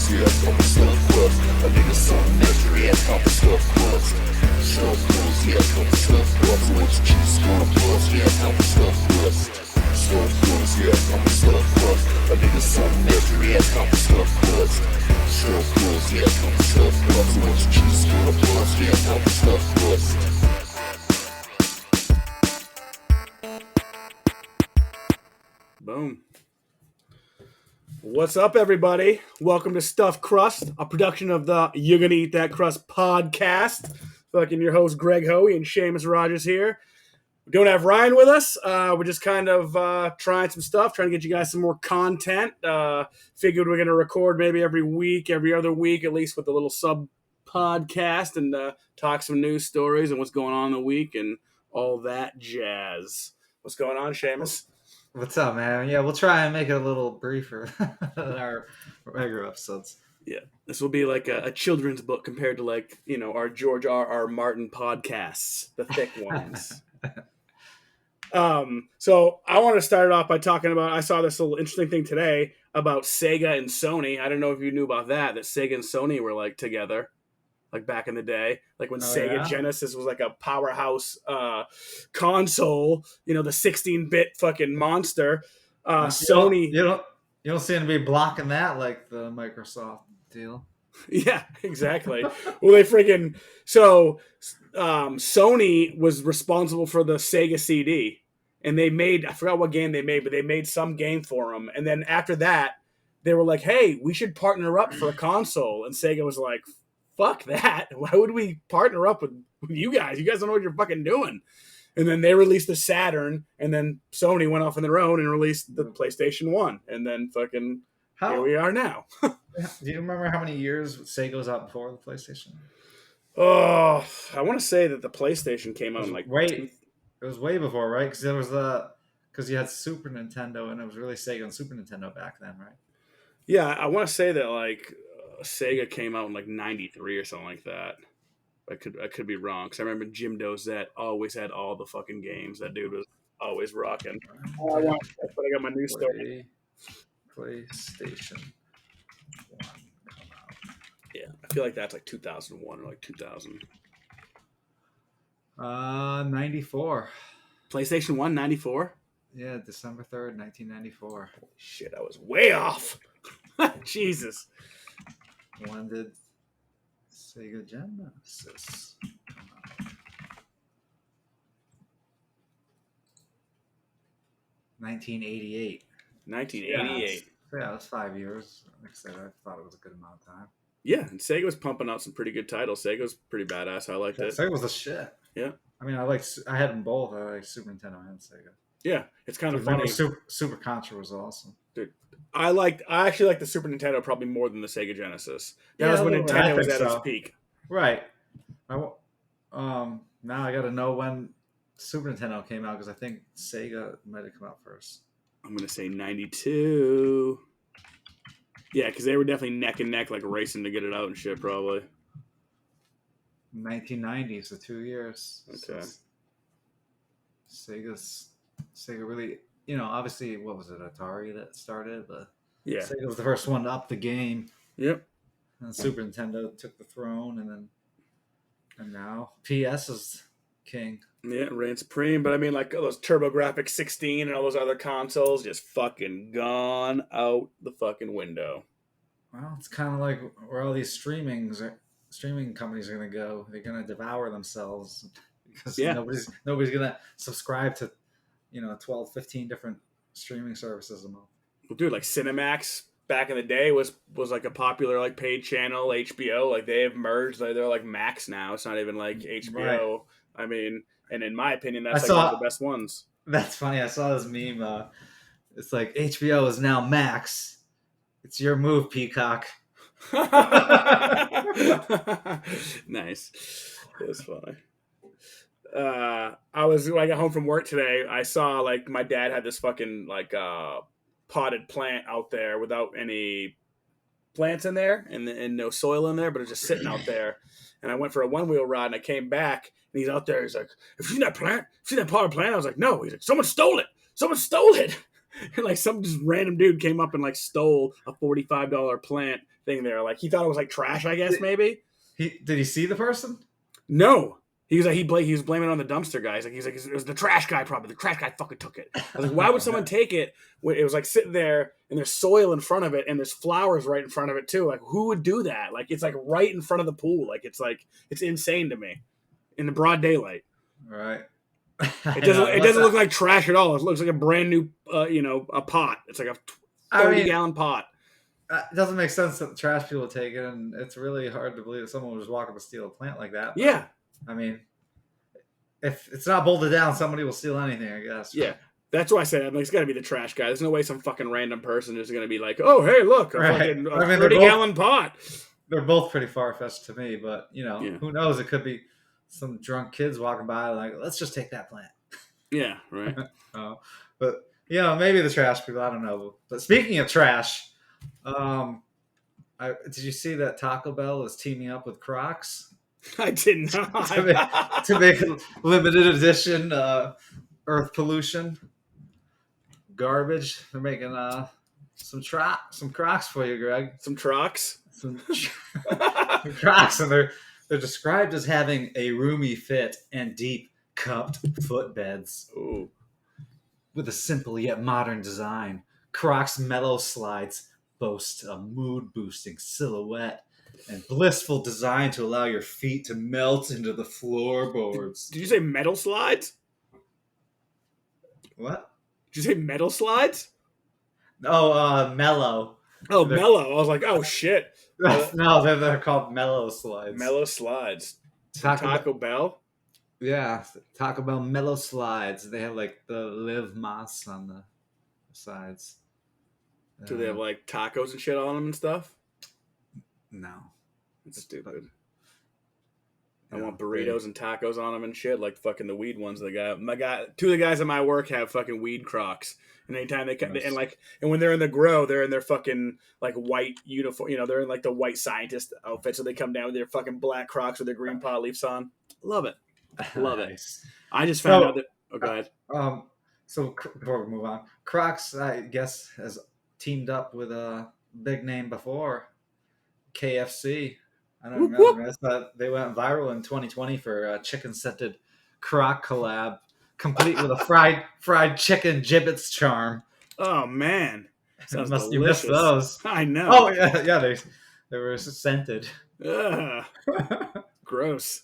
crust, yeah, I'm stuffed crust. A nigga so misery, yeah, I'm stuffed crust. Stuffed crust, yeah, I'm stuffed crust. So it's cheese gonna bust, yeah, I'm stuffed crust. Stuffed crust, yeah, I'm stuffed crust. A nigga so misery, yeah, I'm stuffed crust. Stuffed crust, yeah, I'm stuffed crust. So it's cheese gonna bust, yeah, I'm stuffed crust. Boom. What's up, everybody? Welcome to Stuffed Crust, a production of the You're Gonna Eat That Crust podcast. Fucking your host, Greg Hoey, and Sheamus Rogers here. We don't have Ryan with us. We're just kind of trying some stuff, trying to get you guys some more content. Figured we're going to record maybe every week, every other week, at least with a little sub podcast and talk some news stories and what's going on in the week and all that jazz. What's going on, Sheamus? What's up, man? Yeah, we'll try and make it a little briefer than our regular episodes. Yeah, this will be like a children's book compared to like, you know, our George R.R. Martin podcasts, the thick ones. So I want to start it off by talking about, I saw this little interesting thing today about Sega and Sony. I don't know if you knew about that Sega and Sony were like together, like back in the day, like when Sega Genesis was like a powerhouse console, you know, the 16-bit fucking monster. Sony. You don't seem to be blocking that like the Microsoft deal. Yeah, exactly. Well, they freaking Sony was responsible for the Sega CD, and they made, I forgot what game they made, but they made some game for them. And then after that, they were like, "Hey, we should partner up for a console." And Sega was like, "Fuck that! Why would we partner up with you guys? You guys don't know what you're fucking doing." And then they released the Saturn, and then Sony went off on their own and released the PlayStation 1, and then fucking here we are now. Do you remember how many years Sega was out before the PlayStation? Oh, I want to say that the PlayStation came out in like it was way before, right? Because you had Super Nintendo, and it was really Sega and Super Nintendo back then, right? Yeah, I want to say that like Sega came out in like �93 or something like that. I could be wrong, because I remember Jim Dozette always had all the fucking games. That dude was always rocking. But I got my new story. PlayStation 1 come out. Yeah, I feel like that's like 2001 or like 2000. 94. PlayStation 1, 94? Yeah, December 3rd, 1994. Holy shit, I was way off. Jesus. When did Sega Genesis come out? 1988. 1988. Yeah, that's 5 years. Like I said, I thought it was a good amount of time. Yeah, and Sega was pumping out some pretty good titles. Sega was pretty badass. I liked it. Sega was the shit. Yeah. I mean, I had them both. I like Super Nintendo and Sega. Yeah, it's kind of funny. Super Contra was awesome. Dude, I actually like the Super Nintendo probably more than the Sega Genesis. That was when Nintendo was at its peak. Right. Now I got to know when Super Nintendo came out, because I think Sega might have come out first. I'm going to say 92. Yeah, because they were definitely neck and neck, like racing to get it out and shit, probably. 1990, so 2 years. Okay. Sega really, obviously, what was it, Atari that started? But yeah, Sega was the first one to up the game. Yep. And Super Nintendo took the throne, and now PS is king. Yeah, reign supreme. But I mean, like those TurboGrafx 16 and all those other consoles just fucking gone out the fucking window. Well, it's kind of like where all these streaming companies are going to go. They're going to devour themselves, because nobody's going to subscribe to 12, 15 different streaming services a month. Well, dude, like Cinemax back in the day was like a popular like paid channel. HBO, like they have merged. They're like Max now. It's not even like HBO. Right. I mean, and in my opinion, that's one of the best ones. That's funny. I saw this meme. It's like, HBO is now Max. It's your move, Peacock. Nice. It was funny. When I got home from work today, I saw like my dad had this fucking like potted plant out there without any plants in there and no soil in there, but it's just sitting out there. And I went for a one-wheel ride, and I came back, and he's out there. He's like, "Have you seen that plant? Seen that potted plant?" I was like, "No." He's like, "Someone stole it. Someone stole it." Like some just random dude came up and like stole a $45 plant thing there. Like he thought it was like trash, I guess maybe. Did he see the person? No. He was like he was blaming it on the dumpster guy. He's like it was the trash guy probably. The trash guy fucking took it. I was like, why would someone take it when it was like sitting there and there's soil in front of it and there's flowers right in front of it too? Like who would do that? Like it's like right in front of the pool. Like it's insane to me. In the broad daylight. Right. It doesn't look like trash at all. It looks like a brand new a pot. It's like a 30-gallon pot. It doesn't make sense that the trash people take it, and it's really hard to believe that someone would just walk up and steal a plant like that. Yeah. I mean, if it's not bolted down, somebody will steal anything, I guess. Yeah. That's why I said it's got to be the trash guy. There's no way some fucking random person is going to be like, oh, hey, look, a fucking 30-gallon pot. They're both pretty far-fetched to me, but, who knows? It could be some drunk kids walking by like, let's just take that plant. Yeah, right. But, maybe the trash people, I don't know. But speaking of trash, did you see that Taco Bell is teaming up with Crocs? I did not. to make a limited edition Earth pollution garbage. They're making some Crocs for you, Greg. Some Crocs? Some Crocs, and they're described as having a roomy fit and deep cupped footbeds. Ooh. With a simple yet modern design, Crocs Mellow Slides boast a mood-boosting silhouette and blissful design to allow your feet to melt into the floorboards. Did you say metal slides? What? Did you say metal slides? Oh, mellow. Oh, mellow. I was like, oh, shit. No, they're called mellow slides. Mellow slides. Taco Bell? Yeah, Taco Bell mellow slides. They have like the live moss on the sides. Do they have like tacos and shit on them and stuff? No. It's stupid. I want burritos and tacos on them and shit, like fucking the weed ones. Two of the guys at my work have fucking weed Crocs, and anytime they come, and when they're in the grow, they're in their fucking like white uniform. They're in like the white scientist outfit, so they come down with their fucking black Crocs with their green pot leaves on. Love it, love it. I just found out that. Oh, go ahead. So before we move on, Crocs, I guess, has teamed up with a big name before, KFC. I don't remember this, but they went viral in 2020 for a chicken-scented Croc collab, complete with a fried chicken giblets charm. Oh man, you missed those. I know. Oh yeah, they were scented. Gross.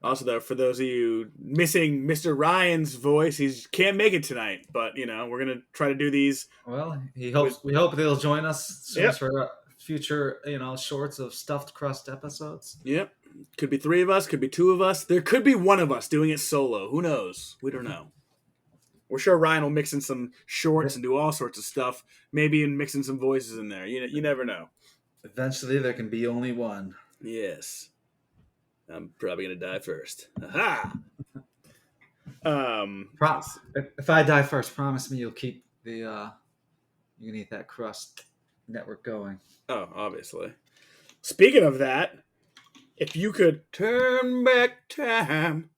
Also, though, for those of you missing Mr. Ryan's voice, he can't make it tonight. But we're gonna try to do these. Well, we hope they'll join us soon for future, shorts of Stuffed Crust episodes. Yep. Could be 3 of us, could be 2 of us. There could be 1 of us doing it solo. Who knows? We don't know. We're sure Ryan will mix in some shorts and do all sorts of stuff. Maybe mix in some voices in there. You never know. Eventually, there can be only one. Yes. I'm probably going to die first. Aha! If I die first, promise me you'll keep You Can Eat That Crust network going. Oh, obviously. Speaking of that, if you could turn back time,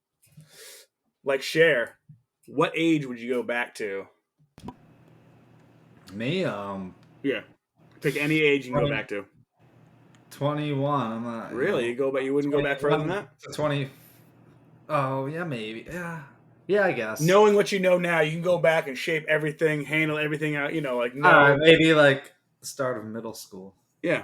like Cher, what age would you go back to? Me? Yeah. Pick any age you can go back to. 21. I'm not. Really? You wouldn't go back further than that? 20. Oh, yeah, maybe. Yeah. Yeah, I guess. Knowing what you know now, you can go back and shape everything, handle everything out, no. Maybe like the start of middle school. Yeah.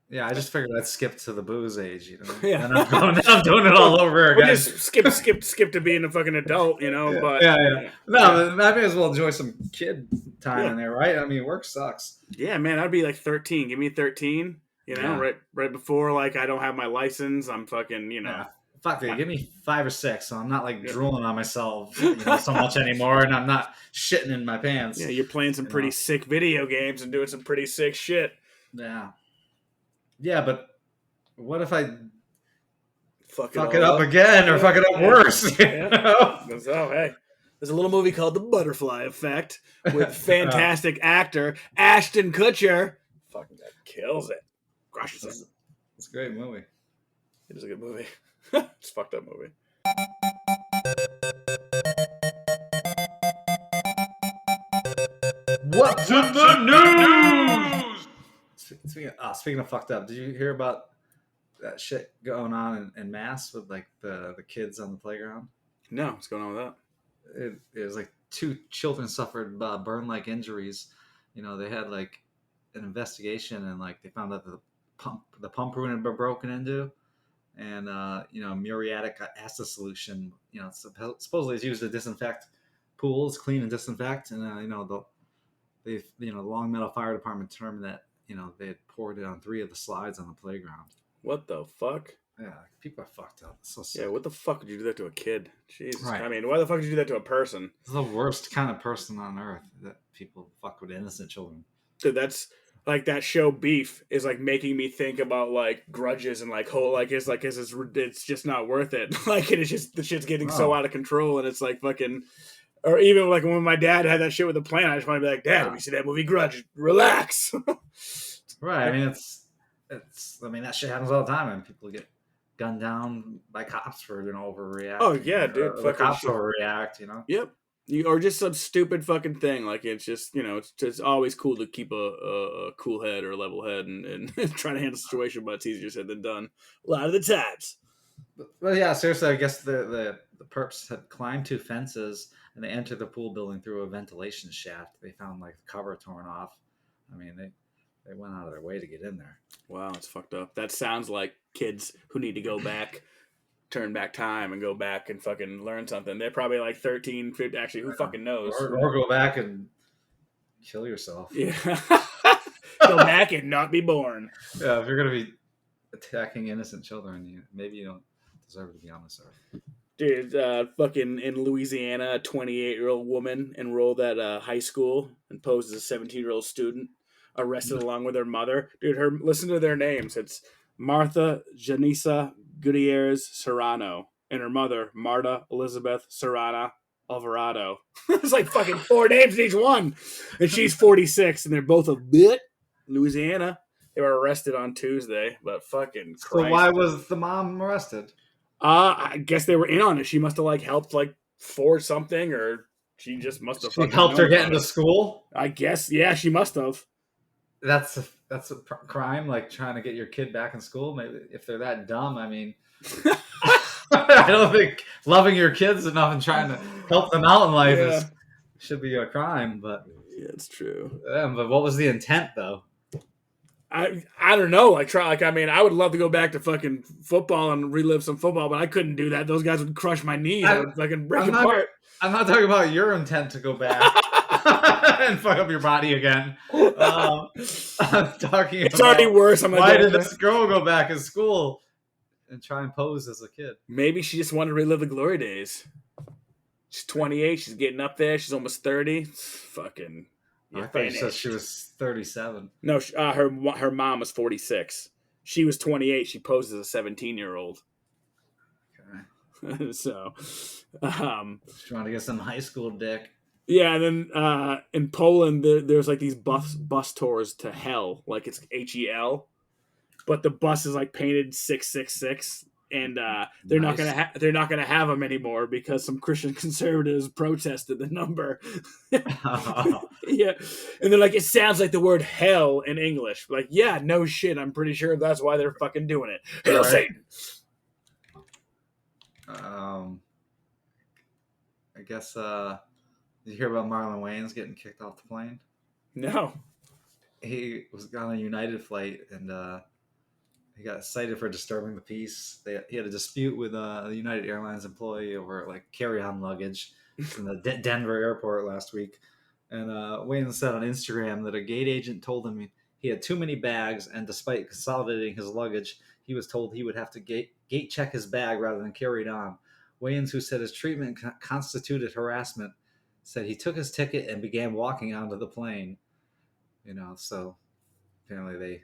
Yeah, I just figured I'd skip to the booze age, Yeah. And I'm doing it all over again. Or just skip to being a fucking adult, but yeah. No, I may as well enjoy some kid time in there, right? I mean, work sucks. Yeah, man, I'd be like 13. Give me 13, right before I don't have my license. I'm fucking, Yeah. Fuck it, give me 5 or 6, so I'm not drooling on myself so much anymore, and I'm not shitting in my pants. Yeah, you're playing some pretty sick video games and doing some pretty sick shit. Yeah. Yeah, but what if I fuck it up again or fuck it up worse? So, hey, there's a little movie called The Butterfly Effect with fantastic actor Ashton Kutcher. Fucking that kills it. Crushes it. It's a great movie. It is a good movie. It's a fucked up movie. What's in the news? Speaking of fucked up, did you hear about that shit going on in Mass with like the kids on the playground? No, what's going on with that? It was like 2 children suffered burn-like injuries. You know, they had like an investigation and like they found out that the pump room had been broken into, and you know, muriatic acid solution. You know, supposedly it's used to disinfect pools, clean and disinfect, and you know the Long Meadow Fire Department determined that they had poured it on 3 of the slides on the playground. What the fuck? Yeah, people are fucked up. It's so sick. Yeah, what the fuck would you do that to a kid? Jesus. Right. I mean, why the fuck would you do that to a person? It's the worst kind of person on earth that people fuck with innocent children. Dude, that's like that show Beef is like making me think about like grudges and like whole it's just not worth it. Like it's just the shit's getting so out of control and it's like fucking. Or even like when my dad had that shit with the plan, I just want to be like, Dad, we see that movie Grudge, relax. Right. I mean, I mean, that shit happens all the time, and people get gunned down by cops for overreacting. Oh yeah, dude. The cops overreact, Yep. Or just some stupid fucking thing. Like it's just it's just always cool to keep a cool head or a level head and try to handle the situation, but it's easier said than done a lot of the times. Well, yeah, seriously, I guess the perps had climbed 2 fences and they entered the pool building through a ventilation shaft. They found like the cover torn off. I mean, they went out of their way to get in there. Wow, it's fucked up. That sounds like kids who need to go back, turn back time and go back and fucking learn something. They're probably like 13, 15, actually, who fucking knows? Or go back and kill yourself. Yeah. Go back and not be born. Yeah, if you're going to be attacking innocent children, maybe you don't deserve to be on this earth. Dude, fucking in Louisiana, a 28-year-old woman enrolled at high school and posed as a 17-year-old student, arrested along with her mother. Dude, listen to their names. It's Martha Janisa Gutierrez Serrano and her mother, Marta Elizabeth Serrana Alvarado. It's like fucking 4 names in each one. And she's 46, and they're both of Louisiana. They were arrested on Tuesday, but fucking Christ. So why was the mom arrested? I guess they were in on it. She must have like helped like forge something, or she just must have helped her get into school. I guess, yeah, she must have. That's a crime, like trying to get your kid back in school. Maybe if they're that dumb, I mean, I don't think loving your kids enough and trying to help them out in life should be a crime. But yeah, it's true. But what was the intent, though? I don't know. I mean, I would love to go back to fucking football and relive some football, but I couldn't do that. Those guys would crush my knees. I would fucking break apart. I'm not talking about your intent to go back and fuck up your body again. I'm talking it's already worse. Why did this girl go back in school and try and pose as a kid? Maybe she just wanted to relive the glory days. She's 28. She's getting up there. She's almost 30. Fucking... I thought you said she was 37. No, her mom was 46. She was 28. She posed as a 17-year-old. Okay. So, she wanted to get some high school dick. Yeah, and then in Poland, there's like these bus tours to hell, like it's HEL, but the bus is like painted 666. And they're not gonna have them anymore because some Christian conservatives protested the number. Yeah, and they're like, it sounds like the word hell in English. Like, yeah, no shit. I'm pretty sure that's why they're fucking doing it. Hail Satan. I guess. Did you hear about Marlon Wayans getting kicked off the plane? No. He was on a United flight and. He got cited for disturbing the peace. He had a dispute with the United Airlines employee over like carry-on luggage in the Denver airport last week. And Wayne said on Instagram that a gate agent told him he had too many bags, and despite consolidating his luggage, he was told he would have to gate check his bag rather than carry it on. Wayans, who said his treatment constituted harassment, said he took his ticket and began walking onto the plane. So apparently they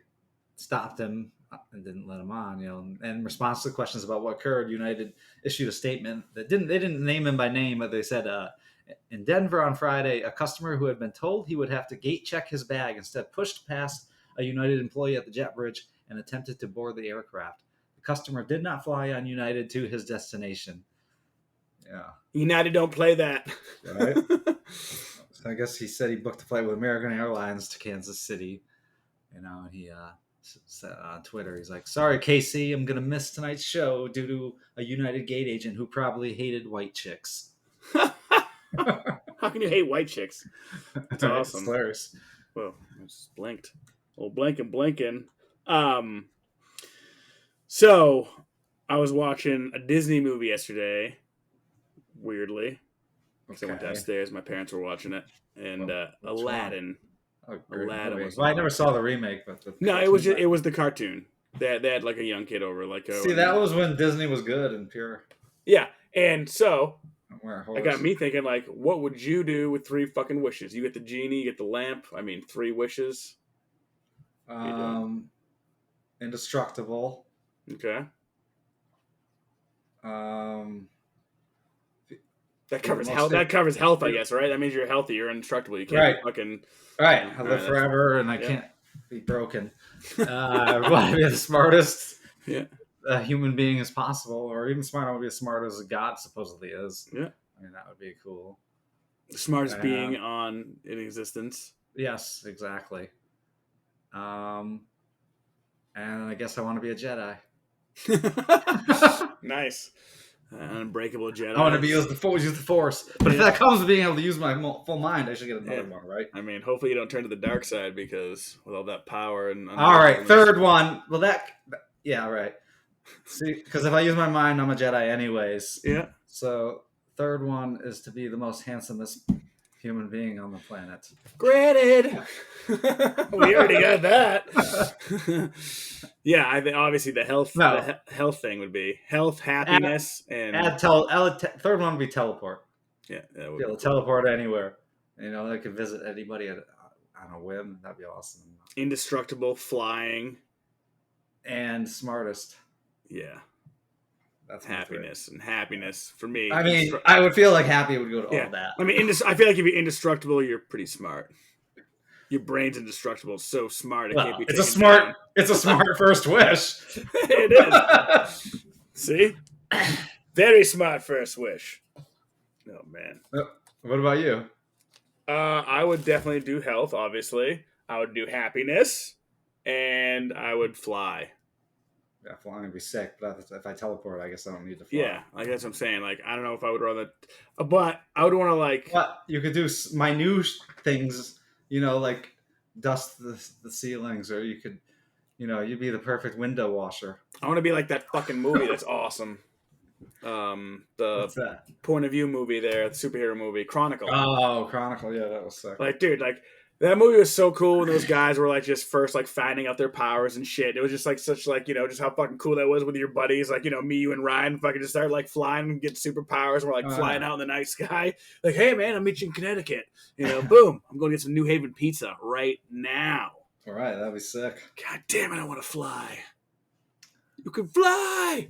stopped him and didn't let him on, and in response to questions about what occurred, United issued a statement that they didn't name him by name, but they said, in Denver on Friday, a customer who had been told he would have to gate check his bag instead pushed past a United employee at the jet bridge and attempted to board the aircraft. The customer did not fly on United to his destination. Yeah. United don't play that. Right? I guess he said he booked a flight with American Airlines to Kansas City. And he said on Twitter, he's like, "Sorry, Casey, I'm gonna miss tonight's show due to a United gate agent who probably hated white chicks." How can you hate white chicks? That's awesome. It's hilarious. Well, I just blinked. Well, blinking. So I was watching a Disney movie yesterday. Weirdly, because I went downstairs. My parents were watching it, and Aladdin. Oh, Aladdin was. Well, I never saw the remake, but no, it was the cartoon. They had like a young kid over, like. See, that was when Disney was good and pure. Yeah, and so it got me thinking, like, what would you do with 3 fucking wishes? You get the genie, you get the lamp. I mean, 3 wishes. Indestructible. Okay. That covers health. That covers health, I guess, right? That means you're healthy. You're indestructible. You can't fucking. Right. I live forever, and I can't be broken. I want to be the smartest human being as possible, or even smart. I want to be as smart as a god supposedly is. Yeah. I mean, that would be cool. The smartest being in existence. Yes, exactly. And I guess I want to be a Jedi. Nice. Unbreakable Jedi. I want to use the Force. But if that comes with being able to use my full mind, I should get another one, right? I mean, hopefully you don't turn to the dark side, because with all that power and... All right, third one. Well, yeah, right. See, because if I use my mind, I'm a Jedi anyways. Yeah. So third one is to be the most handsomest human being on the planet. Granted. We already got that. Yeah, I think obviously the health thing would be health, happiness, third one would be teleport. Yeah, that would be able to teleport anywhere. You know, I could visit anybody on a whim. That'd be awesome. Indestructible, flying, and smartest. Yeah, that's happiness and happiness for me. I mean, I would feel like happy would go to all that. I mean, I feel like if you're indestructible, you're pretty smart. Your brain's indestructible. It's so smart. It can't be. It's a smart first wish. It is. See, very smart first wish. Oh man. What about you? I would definitely do health. Obviously, I would do happiness, and I would fly. Yeah, flying would be sick, but if I teleport, I guess I don't need to fly. Yeah, like that's what I'm saying. Like, I don't know if I would rather, but I would want to like. But you could do minute things. You know, like dust the ceilings, or you could, you'd be the perfect window washer. I want to be like that fucking movie that's awesome. What's that? Point of view movie there, the superhero movie, Chronicle. Oh, Chronicle, yeah, that was sick. Like, dude, like that movie was so cool when those guys were like just first like finding out their powers and shit. It was just like such like, just how fucking cool that was with your buddies. Like, me, you, and Ryan fucking just started like flying and get superpowers. And we're like flying out in the night sky. Like, hey man, I'll meet you in Connecticut. Boom, I'm going to get some New Haven pizza right now. All right, that'd be sick. God damn it, I want to fly. You can fly.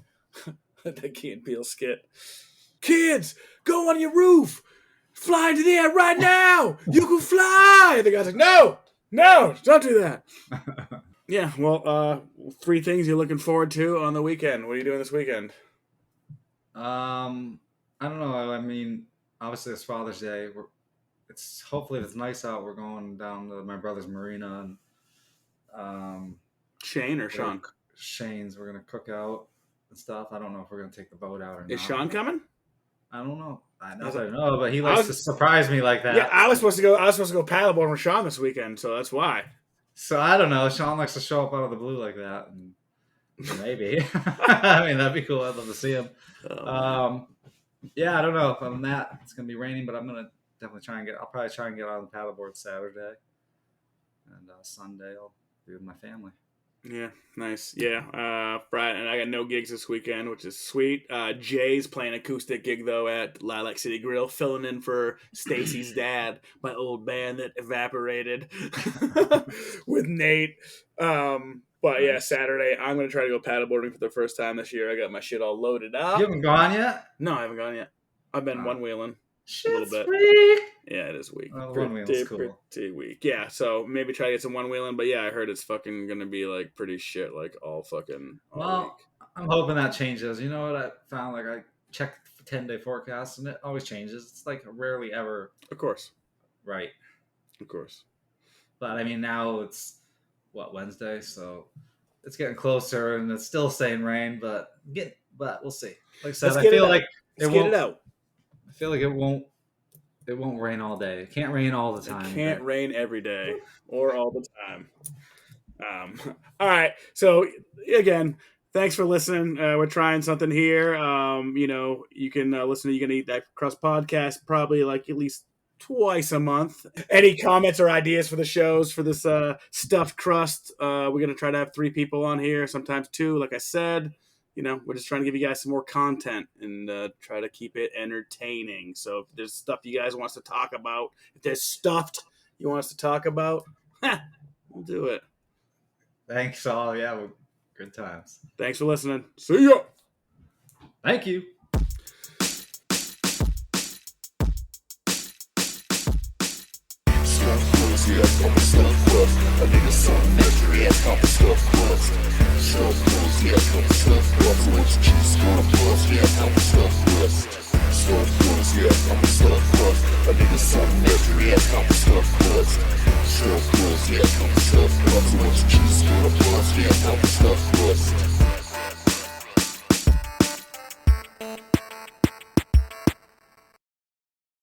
That Key and Peele skit. Kids, go on your roof. Fly into the air right now. You can fly. The guy's like, no, don't do that. Yeah, well, 3 things you're looking forward to on the weekend. What are you doing this weekend? I don't know. I mean, obviously it's Father's Day. Hopefully if it's nice out, we're going down to my brother's marina and Shane or Sean? Shane's. We're gonna cook out and stuff. I don't know if we're gonna take the boat out or not. Is Sean coming? I don't know. I know, but he likes to surprise me like that. Yeah, I was supposed to go paddleboarding with Sean this weekend, so that's why. So I don't know. Sean likes to show up out of the blue like that, and maybe. I mean, that'd be cool. I'd love to see him. Yeah, I don't know. Other than that, it's gonna be raining, but I'm gonna definitely I'll probably try and get on the paddleboard Saturday, and Sunday I'll be with my family. Yeah, nice. Yeah, Friday, and I got no gigs this weekend, which is sweet. Jay's playing acoustic gig though at Lilac City Grill, filling in for Stacy's dad, my old band that evaporated with Nate. But yeah, Saturday I'm gonna try to go paddleboarding for the first time this year. I got my shit all loaded up. You haven't gone yet? No, I haven't gone yet. I've been one wheeling. Shit's a little bit. Weak. Yeah, it is weak. Well, one wheeling's cool. Pretty weak. Yeah, so maybe try to get some one wheeling, but yeah, I heard it's fucking gonna be like pretty shit, like all week. I'm hoping that changes. You know what I found? Like I checked the 10-day forecast and it always changes. It's like rarely ever. Of course. Right. Of course. But I mean, now it's Wednesday, so it's getting closer, and it's still saying rain, but we'll see. Like I said, Let's I get feel it like out. Let's get it out. I feel like it won't rain all day. It can't rain all the It time. can't rain every day or all the time. All right. So again, thanks for listening. We're trying something here. You can listen to You Can Eat That Crust podcast probably like at least twice a month. Any comments or ideas for the shows for this stuffed crust? We're gonna try to have 3 people on here, sometimes 2. Like I said, we're just trying to give you guys some more content and try to keep it entertaining. So if there's stuff you guys want us to talk about, if there's stuffed you want us to talk about, we'll do it. Thanks all. Yeah, good times. Thanks for listening. See ya. Thank you. Stuffed crust, yeah, stuffed crust. A nigga so misery, yeah, stuffed